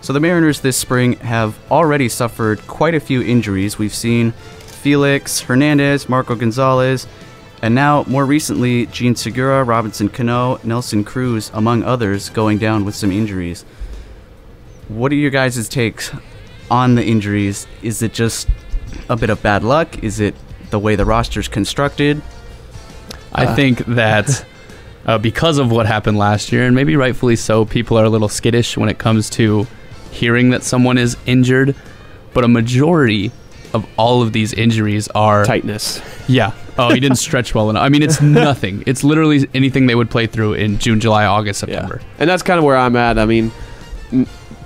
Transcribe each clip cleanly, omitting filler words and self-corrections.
So the Mariners this spring have already suffered quite a few injuries. We've seen Felix Hernandez, Marco Gonzalez, and now more recently Jean Segura, Robinson Cano, Nelson Cruz, among others, going down with some injuries. What are your guys' takes on the injuries? Is it just a bit of bad luck? Is it the way the roster's constructed? I think that because of what happened last year, and maybe rightfully so, people are a little skittish when it comes to hearing that someone is injured, but a majority of all of these injuries are tightness. Yeah. Oh, he didn't stretch well enough. I mean, it's nothing. It's literally anything they would play through in June, July, August, September. Yeah. And that's kind of where I'm at. I mean,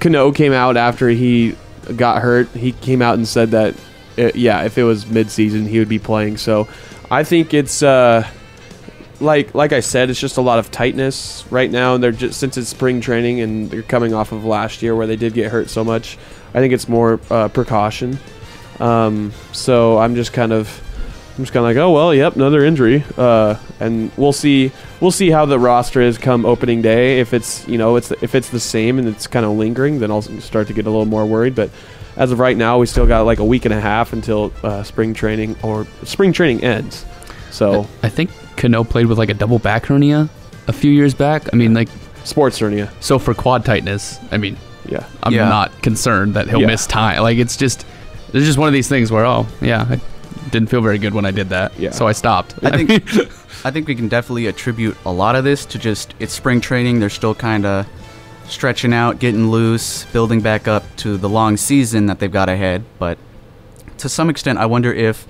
Cano came out after he got hurt. He came out and said that, if it was mid-season, he would be playing. So I think it's like I said, it's just a lot of tightness right now. And they're just, since it's spring training and they're coming off of last year where they did get hurt so much, I think it's more precaution. So I'm just kind of like, oh well, yep, another injury. And we'll see how the roster is come opening day. If it's if it's the same and it's kind of lingering, then I'll start to get a little more worried. But as of right now, we still got like a week and a half until spring training ends. So I think Cano played with like a double back hernia a few years back. I mean, like sports hernia. So for quad tightness, I mean, I'm not concerned that he'll miss time. Like it's just one of these things where I didn't feel very good when I did that, so I stopped. I think we can definitely attribute a lot of this to just it's spring training. They're still kind of stretching out, getting loose, building back up to the long season that they've got ahead. But to some extent, I wonder if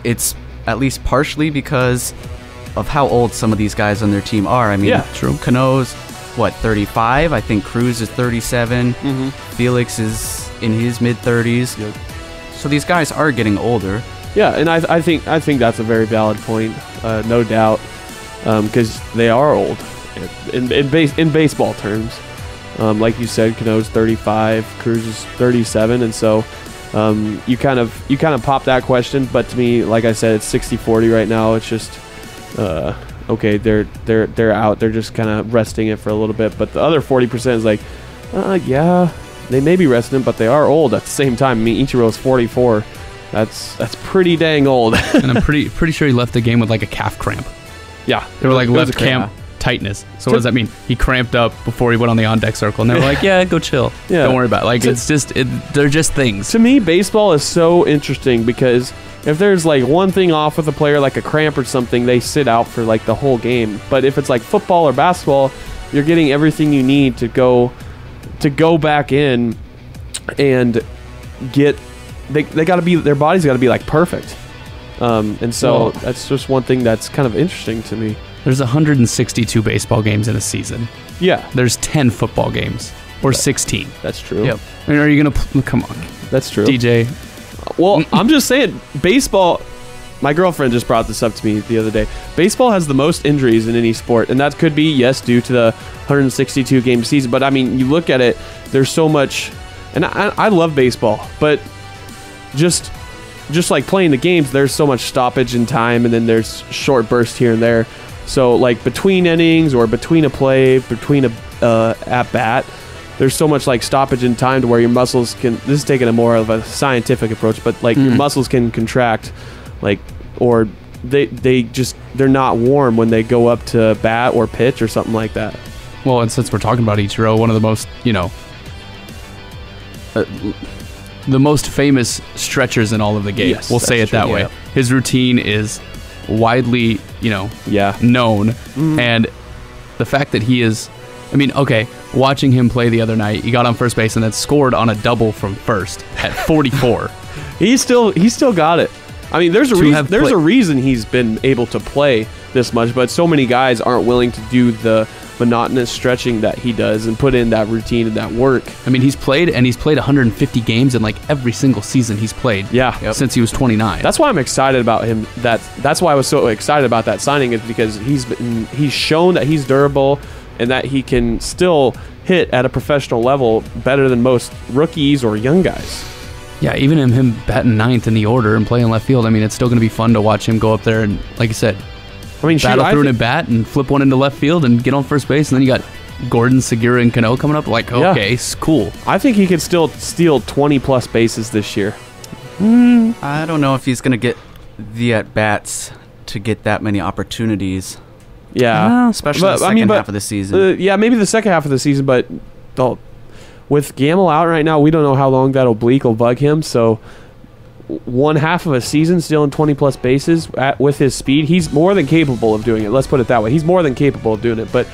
it's at least partially because of how old some of these guys on their team are. I mean, true. Cano's 35? I think Cruz is 37. Mm-hmm. Felix is in his mid-30s. Yep. So these guys are getting older. Yeah, and I think that's a very valid point, no doubt, because they are old in baseball terms. Like you said, Cano's 35, Cruz is 37, and so you kind of pop that question. But to me, like I said, it's 60-40 right now. It's just okay, they're out. They're just kind of resting it for a little bit. But the other 40% is like, they may be resting it, but they are old at the same time. I mean, Ichiro's 44. That's pretty dang old. And I'm pretty sure he left the game with like a calf cramp. Yeah, they were like left cramp tightness. So what does that mean? He cramped up before he went on the on deck circle, and they were like, "Yeah, go chill. Yeah, don't worry about it." Like it's just they're just things. To me, baseball is so interesting because if there's like one thing off with a player, like a cramp or something, they sit out for like the whole game. But if it's like football or basketball, you're getting everything you need to go back in and get. They got to be, their body's got to be like perfect. And so that's just one thing that's kind of interesting to me. There's 162 baseball games in a season. Yeah. There's 10 football games or 16. That's true. Yep. I mean, are you going to come on? That's true. DJ. Well, I'm just saying baseball, my girlfriend just brought this up to me the other day. Baseball has the most injuries in any sport, and that could be, yes, due to the 162 game season. But I mean, you look at it, there's so much, and I love baseball, but just like playing the games, there's so much stoppage in time, and then there's short bursts here and there. So like between innings or between a play, between a at bat, there's so much like stoppage in time to where your muscles can. This is taking a more of a scientific approach, but like your muscles can contract, like, or they're not warm when they go up to bat or pitch or something like that. Well, and since we're talking about Ichiro, one of the most the most famous stretchers in all of the game. Yes, we'll say it that way. His routine is widely, known. And the fact that he is, I mean, okay, watching him play the other night, he got on first base and then scored on a double from first at 44. He's still got it. I mean, there's a reason he's been able to play this much, but so many guys aren't willing to do the monotonous stretching that he does and put in that routine and that work. I mean, he's played 150 games in like every single season he's played. Since he was 29. That's why I'm excited about him. That's why I was so excited about that signing, is because he's shown that he's durable and that he can still hit at a professional level better than most rookies or young guys. Yeah, even him batting ninth in the order and playing left field, I mean, it's still going to be fun to watch him go up there and, like you said, battle through an at bat and flip one into left field and get on first base, and then you got Gordon, Segura, and Cano coming up. Like, Yeah. okay, cool. I think he could still steal 20-plus bases this year. I don't know if he's going to get the at-bats to get that many opportunities, Yeah. especially the second half of the season. Yeah, maybe the second half of the season, but with Gamble out right now, we don't know how long that oblique will bug him. So one half of a season stealing 20-plus bases with his speed, he's more than capable of doing it. Let's put it that way. He's more than capable of doing it. But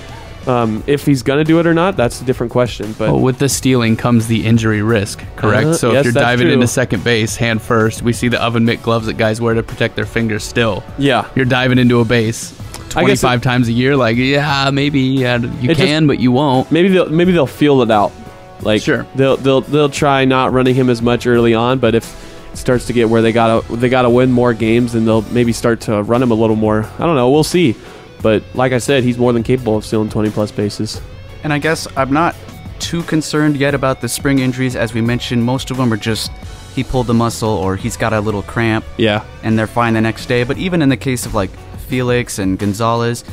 if he's going to do it or not, that's a different question. But Well, with the stealing comes the injury risk, correct? So yes, if you're that's diving true. into second base, hand first, we see the oven mitt gloves that guys wear to protect their fingers still. yeah, You're diving into a base I guess 25 times a year. Like, yeah, maybe you It can, but you won't. maybe they'll feel it out. Like Sure. they'll try not running him as much early on, but if it starts to get where they gotta win more games, then they'll maybe start to run him a little more. I don't know. We'll see. But like I said, he's more than capable of stealing 20-plus bases. And I guess I'm not too concerned yet about the spring injuries. As we mentioned, most of them are just he pulled the muscle or he's got a little cramp Yeah. and they're fine the next day. But even in the case of like Felix and Gonzalez,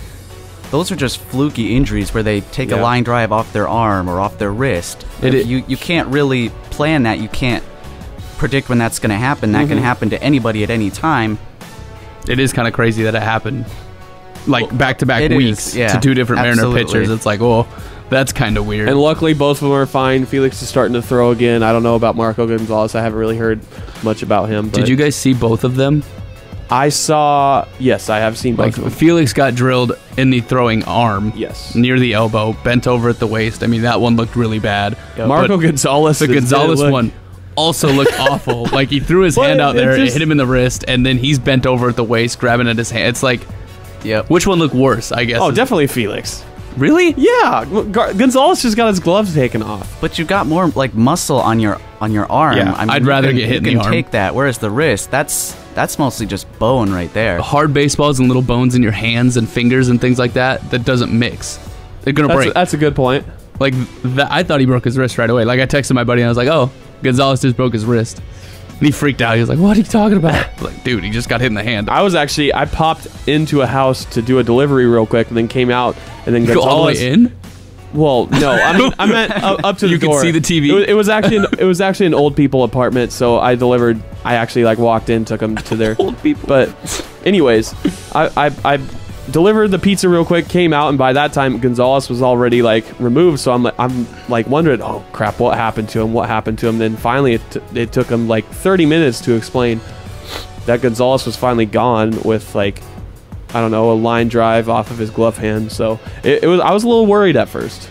those are just fluky injuries where they take a Yeah. line drive off their arm or off their wrist. You can't really plan that. You can't predict when that's going to happen. That can happen to anybody at any time. It is kind of crazy that it happened like back-to-back It is, weeks yeah, to two different Mariner absolutely. pitchers. It's like, oh, that's kind of weird. And luckily, both of them are fine. Felix is starting to throw again. I don't know about Marco Gonzalez. I haven't really heard much about him. But Did you guys see both of them? I saw. Yes, I have seen both Like, of them. Felix got drilled in the throwing arm. Yes. Near the elbow, bent over at the waist. I mean, that one looked really bad. Marco But Gonzalez. the Gonzalez one also looked awful. Like, he threw his Well, hand out it there, it just- hit him in the wrist, and then he's bent over at the waist, grabbing at his hand. It's like, Yep. which one looked worse, I guess? Oh, definitely Felix. Really? Yeah, Gonzalez just got his gloves taken off. But you got more like muscle on your arm. Yeah, I'd rather get hit in the You can arm. take that. Whereas the wrist, that's mostly just bone right there. Hard baseballs and little bones in your hands and fingers and things like that doesn't mix. They're gonna break. That's a good point. Like, I thought he broke his wrist right away. Like, I texted my buddy and I was like, oh, Gonzalez just broke his wrist. And he freaked out. He was like, what are you talking about? Like, dude, he just got hit in the hand. I popped into a house to do a delivery real quick, and then came out, and then Go Gonzalez. all the way in? Well, no, I meant up to the You could door. see the TV. It was actually an old people apartment, so I actually like walked in, took them to their Old people. But anyways, I delivered the pizza real quick, came out, and by that time Gonzalez was already like removed. So I'm like wondering, oh crap, what happened to him? Then finally it took him like 30 minutes to explain that Gonzalez was finally gone with like, I don't know, a line drive off of his glove hand. So I was a little worried at first.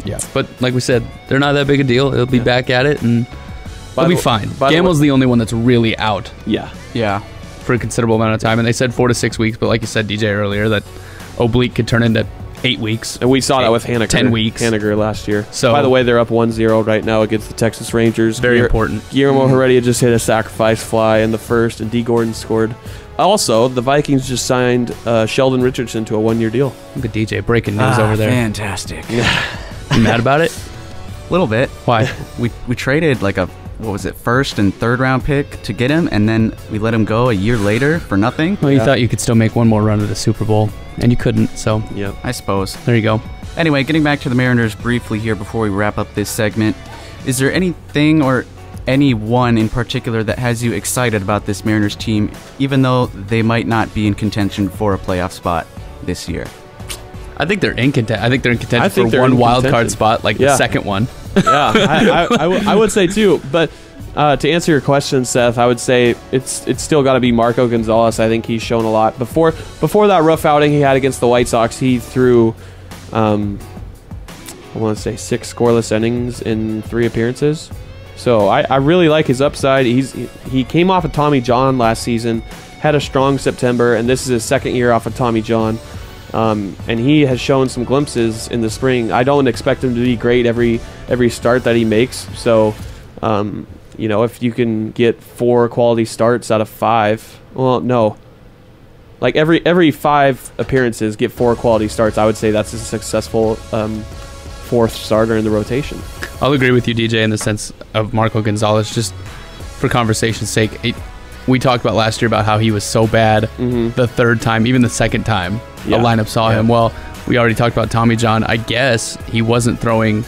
Yeah. But like we said, they're not that big a deal. He'll be back at it, and he'll be fine. by the Gamble's the only one that's really out Yeah. Yeah. for a considerable amount of time. And they said 4 to 6 weeks, but like you said, DJ, earlier, that oblique could turn into 8 weeks. And we saw that with Haniger. 10 weeks. Haniger last year. So- by the way, they're up 1-0 right now against the Texas Rangers. Very important. Guillermo Heredia just hit a sacrifice fly in the first, and D. Gordon scored. Also, the Vikings just signed Sheldon Richardson to a 1-year deal. Look at DJ breaking news over there. Fantastic. You mad about it? A little bit. Why? We traded like a first and third round pick to get him, and then we let him go a year later for nothing. Well, you Yeah. thought you could still make one more run at the Super Bowl, and you couldn't. So Yep. I suppose. there you go. Anyway, getting back to the Mariners briefly here before we wrap up this segment, is there anything or anyone in particular that has you excited about this Mariners team, even though they might not be in contention for a playoff spot this year? I think they're in contention. I think they're in I contention think for they're one in wild card contention. spot, like Yeah. the second one. Yeah, I would say too. But to answer your question, Seth, I would say it's still got to be Marco Gonzalez. I think he's shown a lot. Before that rough outing he had against the White Sox, he threw, I want to say 6 scoreless innings in 3 appearances. So I really like his upside. He came off of Tommy John last season, had a strong September, and this is his second year off of Tommy John. And he has shown some glimpses in the spring. I don't expect him to be great every start that he makes. So, if you can get 4 quality starts out of 5, well, no, like every 5 appearances, get 4 quality starts. I would say that's a successful 4th starter in the rotation. I'll agree with you, DJ, in the sense of Marco Gonzalez. Just for conversation's sake, we talked about last year about how he was so bad the third time, even the second time Yeah. a lineup saw Yeah. him. Well, we already talked about Tommy John. I guess he wasn't throwing.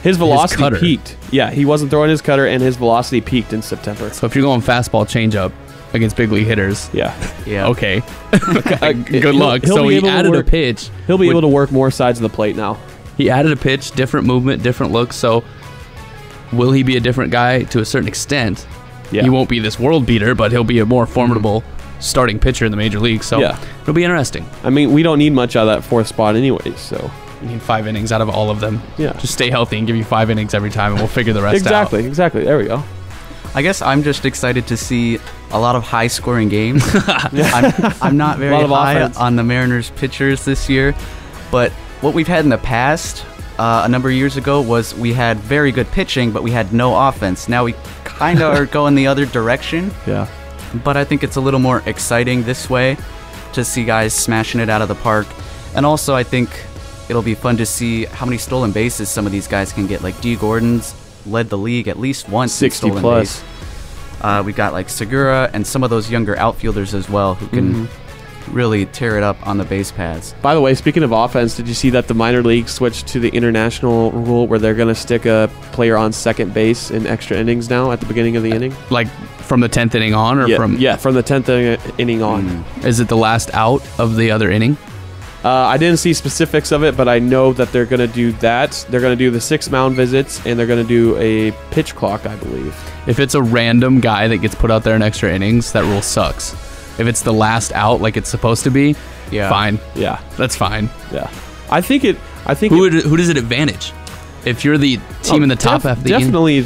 His velocity cutter. peaked. Yeah, he wasn't throwing his cutter, and his velocity peaked in September. So if you're going fastball changeup against big league hitters, Yeah. Yeah. okay, good He'll- luck. he'll So be he able to added a work- pitch. He'll be with- able to work more sides of the plate now. He added a pitch, different movement, different look. So will he be a different guy to a certain extent? Yeah. He won't be this world beater, but he'll be a more formidable starting pitcher in the major league. So Yeah. it'll be interesting. I mean, we don't need much out of that fourth spot anyways, so. You need 5 innings out of all of them. Yeah. Just stay healthy and give you 5 innings every time, and we'll figure the rest out. Exactly. There we go. I guess I'm just excited to see a lot of high-scoring games. I'm not very A lot of high offense. on the Mariners pitchers this year, but what we've had in the past, a number of years ago, was we had very good pitching, but we had no offense. Now we kind of are going the other direction, Yeah. but I think it's a little more exciting this way to see guys smashing it out of the park. And also, I think it'll be fun to see how many stolen bases some of these guys can get. Like D. Gordon's led the league at least once in 60 stolen plus. base. We've got like Segura and some of those younger outfielders as well who can really tear it up on the base paths. By the way, speaking of offense, did you see that the minor league switched to the international rule where they're going to stick a player on second base in extra innings now at the beginning of the inning? Like from the 10th inning on, or from from the 10th inning on. is it the last out of the other inning? I didn't see specifics of it, but I know that they're going to do that. They're going to do the 6 mound visits, and they're going to do a pitch clock, I believe. If it's a random guy that gets put out there in extra innings, that rule sucks. If it's the last out like it's supposed to be, Yeah. fine. Yeah, That's fine. yeah. I think Who does it advantage? If you're the team in the top half of the inning? definitely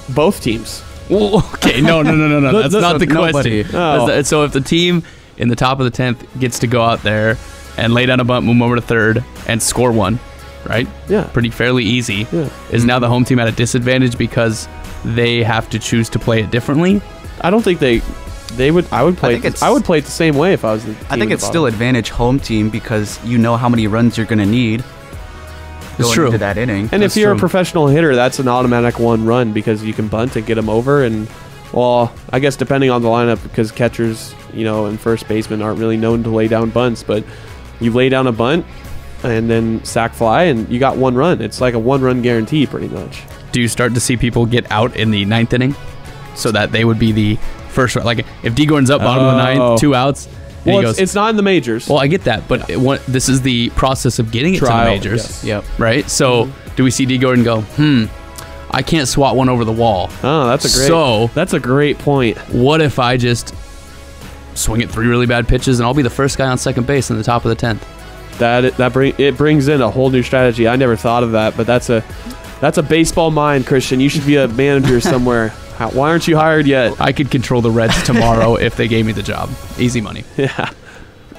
both teams. Well, okay, no. That's not the nobody. question. Oh. So if the team in the top of the 10th gets to go out there and lay down a bunt, move over to third, and score one, right? Yeah. Pretty fairly easy. Yeah. Is now the home team at a disadvantage because they have to choose to play it differently? I don't think they would. I would play. think it's- I would play it the same way if I was the. I think it's still advantage home team because you know how many runs you're going to need going true. into that inning. And That's if you're true. a professional hitter, that's an automatic 1 run because you can bunt and get them over. And well, I guess depending on the lineup, because catchers, and first basemen aren't really known to lay down bunts, but you lay down a bunt and then sac fly, and you got 1 run. It's like a 1 run guarantee, pretty much. Do you start to see people get out in the 9th inning so that they would be the first? Like if D. Gordon's up bottom of the 9th, 2 outs, and Well, he goes. it's not in the majors. Well, I get that, but this is the process of getting it to Trial, the majors, yes. Yep. right? So do we see D. Gordon go, I can't swat one over the wall. Oh, that's a great point. What if I just swing at 3 really bad pitches and I'll be the first guy on second base in the top of the 10th? It brings in a whole new strategy. I never thought of that, but that's a baseball mind, Christian. You should be a manager somewhere. Why aren't you hired yet? I could control the Reds tomorrow if they gave me the job. Easy money. Yeah.